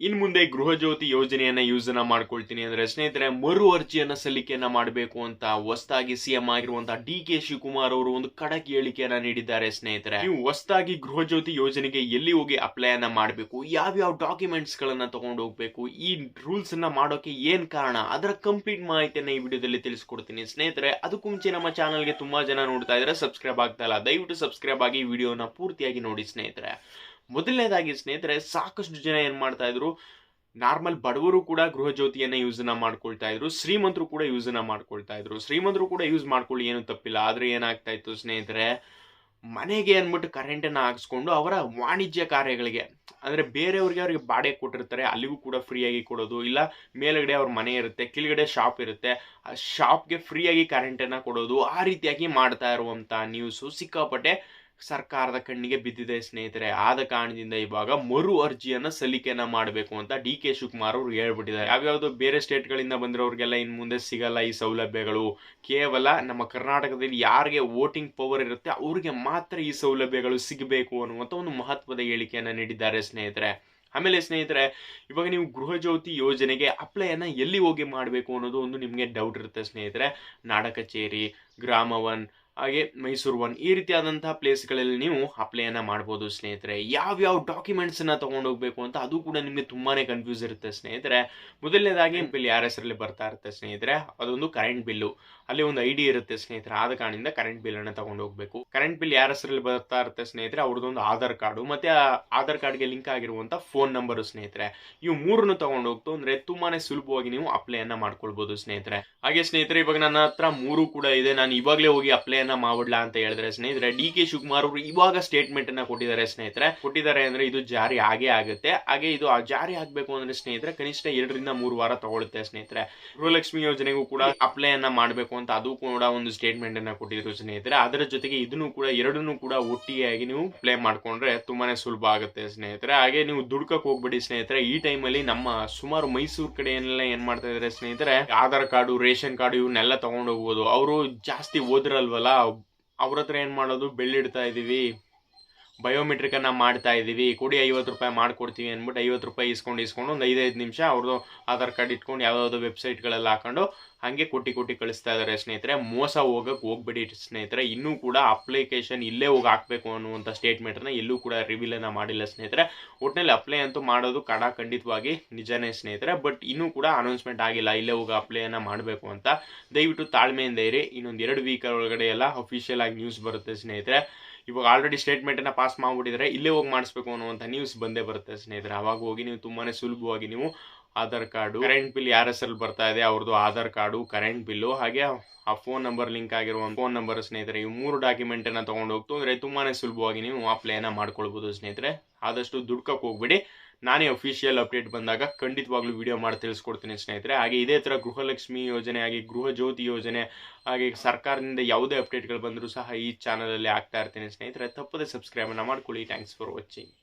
ಇನ್ ಮುಂದೆ ಗೃಹ ಜ್ಯೋತಿ ಯೋಜನೆಯನ್ನ ಯೂಸ್ ಮಾಡ್ಕೊಳ್ತೀನಿ ಅಂದ್ರೆ ಸ್ನೇಹಿತರೆ ಮರು ಅರ್ಜಿಯನ್ನ ಸಲ್ಲಿಕೆಯನ್ನ ಮಾಡಬೇಕು ಅಂತ ಹೊಸದಾಗಿ ಸಿಎಂ ಆಗಿರುವಂತಹ ಡಿ.ಕೆ. ಶಿವಕುಮಾರ್ ಅವರು ಒಂದು ಖಡಕ್ ಹೇಳಿಕೆಯನ್ನ ನೀಡಿದ್ದಾರೆ ಸ್ನೇಹಿತರೆ. ನೀವು ಹೊಸದಾಗಿ ಗೃಹ ಜ್ಯೋತಿ ಯೋಜನೆಗೆ ಎಲ್ಲಿ ಹೋಗಿ ಅಪ್ಲೈ ಅನ್ನ ಮಾಡಬೇಕು, ಯಾವ್ಯಾವ ಡಾಕ್ಯುಮೆಂಟ್ಸ್ ಗಳನ್ನ ತಗೊಂಡು ಹೋಗ್ಬೇಕು, ಈ ರೂಲ್ಸ್ ಅನ್ನ ಮಾಡೋಕೆ ಏನ್ ಕಾರಣ, ಅದರ ಕಂಪ್ಲೀಟ್ ಮಾಹಿತಿಯನ್ನ ಈ ವಿಡಿಯೋದಲ್ಲಿ ತಿಳಿಸ್ಕೊಡ್ತೀನಿ ಸ್ನೇಹಿತರೆ. ಅದಕ್ಕೂ ಮುಂಚೆ ನಮ್ಮ ಚಾನಲ್ಗೆ ತುಂಬಾ ಜನ ನೋಡ್ತಾ ಇದ್ರೆ ಸಬ್ಸ್ಕ್ರೈಬ್ ಆಗ್ತಾ ಇಲ್ಲ, ದಯವಿಟ್ಟು ಸಬ್ಸ್ಕ್ರೈಬ್ ಆಗಿ ವಿಡಿಯೋನ ಪೂರ್ತಿಯಾಗಿ ನೋಡಿ ಸ್ನೇಹಿತರೆ. ಮೊದಲನೇದಾಗಿ ಸ್ನೇಹಿತರೆ, ಸಾಕಷ್ಟು ಜನ ಏನ್ ಮಾಡ್ತಾ ಇದ್ರು, ನಾರ್ಮಲ್ ಬಡವರು ಕೂಡ ಗೃಹ ಜ್ಯೋತಿಯನ್ನ ಯೂಸ್ ಮಾಡ್ಕೊಳ್ತಾ ಇದ್ರು, ಶ್ರೀಮಂತರು ಕೂಡ ಯೂಸ್ ಮಾಡ್ಕೊಳ್ತಾ ಇದ್ರು. ಶ್ರೀಮಂತರು ಕೂಡ ಯೂಸ್ ಮಾಡ್ಕೊಳ್ಳಿ, ಏನು ತಪ್ಪಿಲ್ಲ. ಆದ್ರೆ ಏನಾಗ್ತಾ ಇತ್ತು ಸ್ನೇಹಿತರೆ, ಮನೆಗೆ ಅಂದ್ಬಿಟ್ಟು ಕರೆಂಟ್ ಅನ್ನ ಹಾಕ್ಸ್ಕೊಂಡು ಅವರ ವಾಣಿಜ್ಯ ಕಾರ್ಯಗಳಿಗೆ ಅಂದ್ರೆ ಬೇರೆಯವ್ರಿಗೆ ಅವ್ರಿಗೆ ಬಾಡಿಗೆ ಕೊಟ್ಟಿರ್ತಾರೆ, ಅಲ್ಲಿಗೂ ಕೂಡ ಫ್ರೀಯಾಗಿ ಕೊಡೋದು, ಇಲ್ಲ ಮೇಲ್ಗಡೆ ಅವ್ರ ಮನೆ ಇರುತ್ತೆ, ಕೆಳಗಡೆ ಶಾಪ್ ಇರುತ್ತೆ, ಆ ಶಾಪ್ಗೆ ಫ್ರೀಯಾಗಿ ಕರೆಂಟ್ ಅನ್ನ ಕೊಡೋದು, ಆ ರೀತಿಯಾಗಿ ಮಾಡ್ತಾ ಇರುವಂತ ನ್ಯೂಸ್ ಸಿಕ್ಕಾಪಟ್ಟೆ ಸರ್ಕಾರದ ಕಣ್ಣಿಗೆ ಬಿದ್ದಿದೆ ಸ್ನೇಹಿತರೆ. ಆದ ಕಾರಣದಿಂದ ಇವಾಗ ಮರು ಅರ್ಜಿಯನ್ನ ಸಲ್ಲಿಕೆಯನ್ನ ಮಾಡಬೇಕು ಅಂತ ಡಿ.ಕೆ. ಶಿವಕುಮಾರ್ ಅವರು ಹೇಳ್ಬಿಟ್ಟಿದ್ದಾರೆ. ಯಾವ್ಯಾವ್ದು ಬೇರೆ ಸ್ಟೇಟ್ ಗಳಿಂದ ಬಂದಿರೋರಿಗೆಲ್ಲ ಇನ್ ಮುಂದೆ ಸಿಗಲ್ಲ ಈ ಸೌಲಭ್ಯಗಳು. ಕೇವಲ ನಮ್ಮ ಕರ್ನಾಟಕದಲ್ಲಿ ಯಾರಿಗೆ ವೋಟಿಂಗ್ ಪವರ್ ಇರುತ್ತೆ ಅವ್ರಿಗೆ ಮಾತ್ರ ಈ ಸೌಲಭ್ಯಗಳು ಸಿಗಬೇಕು ಅನ್ನುವಂತ ಒಂದು ಮಹತ್ವದ ಹೇಳಿಕೆಯನ್ನ ನೀಡಿದ್ದಾರೆ ಸ್ನೇಹಿತರೆ. ಆಮೇಲೆ ಸ್ನೇಹಿತರೆ, ಇವಾಗ ನೀವು ಗೃಹ ಜ್ಯೋತಿ ಯೋಜನೆಗೆ ಅಪ್ಲೈಯನ್ನ ಎಲ್ಲಿ ಹೋಗಿ ಮಾಡಬೇಕು ಅನ್ನೋದು ಒಂದು ನಿಮಗೆ ಡೌಟ್ ಇರುತ್ತೆ ಸ್ನೇಹಿತರೆ. ನಾಡ ಕಚೇರಿ, ಗ್ರಾಮ ಒನ್, ಹಾಗೆ ಮೈಸೂರು ಒನ್, ಈ ರೀತಿಯಾದಂತಹ ಪ್ಲೇಸ್ಗಳಲ್ಲಿ ನೀವು ಅಪ್ಲೈಯನ್ನ ಮಾಡ್ಬೋದು ಸ್ನೇಹಿತರೆ. ಯಾವ್ಯಾವ ಡಾಕ್ಯುಮೆಂಟ್ಸ್ ಅನ್ನ ತಗೊಂಡೋಗ್ಬೇಕು ಅಂತ ಅದು ಕೂಡ ನಿಮಗೆ ತುಂಬಾನೇ ಕನ್ಫ್ಯೂಸ್ ಇರುತ್ತೆ ಸ್ನೇಹಿತರೆ. ಮೊದಲನೇದಾಗಿ ಬಿಲ್ ಯಾರ ಹೆಸರಲ್ಲಿ ಬರ್ತಾ ಇರುತ್ತೆ ಸ್ನೇಹಿತರೆ, ಅದೊಂದು ಕರೆಂಟ್ ಬಿಲ್ಲು, ಅಲ್ಲಿ ಒಂದು ಐಡಿ ಇರುತ್ತೆ ಸ್ನೇಹಿತರೆ. ಆದ ಕಾರಣದಿಂದ ಕರೆಂಟ್ ಬಿಲ್ ಅನ್ನ ತಗೊಂಡು ಹೋಗ್ಬೇಕು. ಕರೆಂಟ್ ಬಿಲ್ ಯಾರ ಹೆಸರಲ್ಲಿ ಬರ್ತಾ ಇರುತ್ತೆ ಸ್ನೇಹಿತರೆ, ಅವ್ರದ್ದೊಂದು ಆಧಾರ್ ಕಾರ್ಡು ಮತ್ತೆ ಆಧಾರ್ ಕಾರ್ಡ್ಗೆ ಲಿಂಕ್ ಆಗಿರುವಂತ ಫೋನ್ ನಂಬರ್ ಸ್ನೇಹಿತರೆ. ಇವು ಮೂರನ್ನು ತಗೊಂಡು ಹೋಗ್ತು ಅಂದ್ರೆ ತುಂಬಾನೇ ಸುಲಭವಾಗಿ ನೀವು ಅಪ್ಲೈಯನ್ನ ಮಾಡ್ಕೊಳ್ಬಹುದು ಸ್ನೇಹಿತರೆ. ಹಾಗೆ ಸ್ನೇಹಿತರೆ, ಇವಾಗ ನನ್ನ ಹತ್ರ ಮೂರು ಕೂಡ ಇದೆ, ನಾನು ಇವಾಗಲೇ ಹೋಗಿ ಅಪ್ಲೈಯನ್ನ ಮಾಡ್ಬಿಡ್ಲಾ ಅಂತ ಹೇಳಿದ್ರೆ ಸ್ನೇಹಿತರೆ, ಡಿ.ಕೆ. ಶಿವಕುಮಾರ್ ಅವರು ಇವಾಗ ಸ್ಟೇಟ್ಮೆಂಟ್ ಅನ್ನ ಕೊಟ್ಟಿದ್ದಾರೆ ಸ್ನೇಹಿತರೆ. ಕೊಟ್ಟಿದ್ದಾರೆ ಅಂದ್ರೆ ಇದು ಜಾರಿ ಆಗೇ ಆಗುತ್ತೆ. ಹಾಗೆ ಇದು ಜಾರಿ ಆಗ್ಬೇಕು ಅಂದ್ರೆ ಸ್ನೇಹಿತರೆ ಕನಿಷ್ಠ 2 ರಿಂದ 3 ವಾರ ತಗೊಳುತ್ತೆ ಸ್ನೇಹಿತರೆ. ಗೃಹಲಕ್ಷ್ಮಿ ಯೋಜನೆಗೂ ಕೂಡ ಅಪ್ಲೈ ಅನ್ನ ಮಾಡಬೇಕು ಅಂತ ಅದು ಕೂಡ ಒಂದು ಸ್ಟೇಟ್ಮೆಂಟ್ ಅನ್ನ ಕೊಟ್ಟಿದ್ರು ಸ್ನೇಹಿತರೆ. ಅದರ ಜೊತೆಗೆ ಇದನ್ನು ಕೂಡ ಎರಡನ್ನೂ ಕೂಡ ಒಟ್ಟಿಗೆ ನೀವು ಪ್ಲೇ ಮಾಡ್ಕೊಂಡ್ರೆ ತುಂಬಾನೇ ಸುಲಭ ಆಗುತ್ತೆ ಸ್ನೇಹಿತರೆ. ಹಾಗೆ ನೀವು ದುಡ್ಕಕ್ ಹೋಗ್ಬೇಡಿ ಸ್ನೇಹಿತರೆ. ಈ ಟೈಮಲ್ಲಿ ನಮ್ಮ ಸುಮಾರು ಮೈಸೂರು ಕಡೆ ಏನ್ ಮಾಡ್ತಾ ಇದಾರೆ ಸ್ನೇಹಿತರೆ, ಆಧಾರ್ ಕಾರ್ಡು, ರೇಷನ್ ಕಾರ್ಡು ಇವನ್ನೆಲ್ಲ ತಗೊಂಡು ಹೋಗ್ಬೋದು. ಅವರು ಜಾಸ್ತಿ ಓದಿರಲ್ವಲ್ಲ, ಅವ್ರ ಹತ್ರ ಏನ್ ಮಾಡೋದು, ಬೆಳ್ಳಿಡ್ತಾ ಇದೀವಿ, ಬಯೋಮೆಟ್ರಿಕ್ ಅನ್ನ ಮಾಡ್ತಾ ಇದೀವಿ, ಕೊಡಿ 50 ರೂಪಾಯಿ ಮಾಡ್ಕೊಡ್ತೀವಿ ಅಂದ್ಬಿಟ್ಟು 50 ರೂಪಾಯಿ ಇಸ್ಕೊಂಡು ಒಂದು 5 ನಿಮಿಷ ಅವ್ರದ್ದು ಆಧಾರ್ ಕಾರ್ಡ್ ಇಟ್ಕೊಂಡು ಯಾವ್ದಾವ್ದು ವೆಬ್ಸೈಟ್ಗಳೆಲ್ಲ ಹಾಕೊಂಡು ಹಂಗೆ ಕೊಟ್ಟಿ ಕಳಿಸ್ತಾ ಇದಾರೆ ಸ್ನೇಹಿತರೆ. ಮೋಸ ಹೋಗಕ್ ಹೋಗ್ಬೇಡಿ ಸ್ನೇಹಿತರೆ. ಇನ್ನೂ ಕೂಡ ಅಪ್ಲಿಕೇಶನ್ ಇಲ್ಲೇ ಹೋಗಿ ಹಾಕ್ಬೇಕು ಅನ್ನುವಂಥ ಸ್ಟೇಟ್ಮೆಂಟ್ ಅನ್ನ ಎಲ್ಲೂ ಕೂಡ ರಿವೀಲ್ ಅನ್ನ ಮಾಡಿಲ್ಲ ಸ್ನೇಹಿತರೆ. ಒಟ್ಟಿನಲ್ಲಿ ಅಪ್ಲೈ ಅಂತೂ ಮಾಡೋದು ಖಂಡಿತವಾಗಿ ನಿಜನೇ ಸ್ನೇಹಿತರೆ. ಬಟ್ ಇನ್ನೂ ಕೂಡ ಅನೌನ್ಸ್ಮೆಂಟ್ ಆಗಿಲ್ಲ ಇಲ್ಲೇ ಹೋಗಿ ಅಪ್ಲೈ ಅನ್ನ ಮಾಡಬೇಕು ಅಂತ. ದಯವಿಟ್ಟು ತಾಳ್ಮೆಯಿಂದ ಇರಿ, ಇನ್ನೊಂದು 2 ವೀಕ್ ಒಳಗಡೆ ಎಲ್ಲ ಅಫಿಷಿಯಲ್ ಆಗಿ ನ್ಯೂಸ್ ಬರುತ್ತೆ ಸ್ನೇಹಿತರೆ. ಇವಾಗ ಆಲ್ರೆಡಿ ಸ್ಟೇಟ್ಮೆಂಟ್ ಅನ್ನ ಪಾಸ್ ಮಾಡ್ಬಿಟ್ಟಿದ್ರೆ ಇಲ್ಲೇ ಹೋಗಿ ಮಾಡಿಸ್ಬೇಕು ಅನ್ನುವಂಥ ನ್ಯೂಸ್ ಬಂದೇ ಬರುತ್ತೆ ಸ್ನೇಹಿತರೆ. ಅವಾಗ ಹೋಗಿ ನೀವು ತುಂಬಾನೇ ಸುಲಭವಾಗಿ ನೀವು ಆಧಾರ್ ಕಾರ್ಡು, ಕರೆಂಟ್ ಬಿಲ್ ಯಾರ ಹೆಸರಲ್ಲಿ ಬರ್ತಾ ಇದೆ ಅವ್ರದ್ದು ಆಧಾರ್ ಕಾರ್ಡು, ಕರೆಂಟ್ ಬಿಲ್ಲು, ಹಾಗೆ ಆ ಫೋನ್ ನಂಬರ್ ಲಿಂಕ್ ಆಗಿರುವ ಫೋನ್ ನಂಬರ್ ಸ್ನೇಹಿತರೆ, ಈ 3 ಡಾಕ್ಯುಮೆಂಟ್ ಅನ್ನ ತಗೊಂಡು ಹೋಗ್ತು ಅಂದ್ರೆ ತುಂಬಾನೇ ಸುಲಭವಾಗಿ ನೀವು ಅಪ್ಲೈ ಅನ್ನ ಮಾಡ್ಕೊಳ್ಬಹುದು ಸ್ನೇಹಿತರೆ. ಆದಷ್ಟು ದುಡ್ಕಕ್ಕೆ ಹೋಗ್ಬೇಡಿ. ನಾನೇ ಅಫಿಷಿಯಲ್ ಅಪ್ಡೇಟ್ ಬಂದಾಗ ಖಂಡಿತವಾಗ್ಲೂ ವಿಡಿಯೋ ಮಾಡಿ ತಿಳಿಸ್ಕೊಡ್ತೀನಿ ಸ್ನೇಹಿತರೆ. ಹಾಗೆ ಇದೇ ಥರ ಗೃಹಲಕ್ಷ್ಮಿ ಯೋಜನೆ, ಹಾಗೆ ಗೃಹ ಜ್ಯೋತಿ ಯೋಜನೆ, ಹಾಗೆ ಸರ್ಕಾರದಿಂದ ಯಾವುದೇ ಅಪ್ಡೇಟ್ಗಳು ಬಂದರೂ ಸಹ ಈ ಚಾನಲಲ್ಲಿ ಆಗ್ತಾ ಇರ್ತೀನಿ ಸ್ನೇಹಿತರೆ. ತಪ್ಪದೆ ಸಬ್ಸ್ಕ್ರೈಬ್ ಅನ್ನ ಮಾಡ್ಕೊಳ್ಳಿ. Thanks for watching.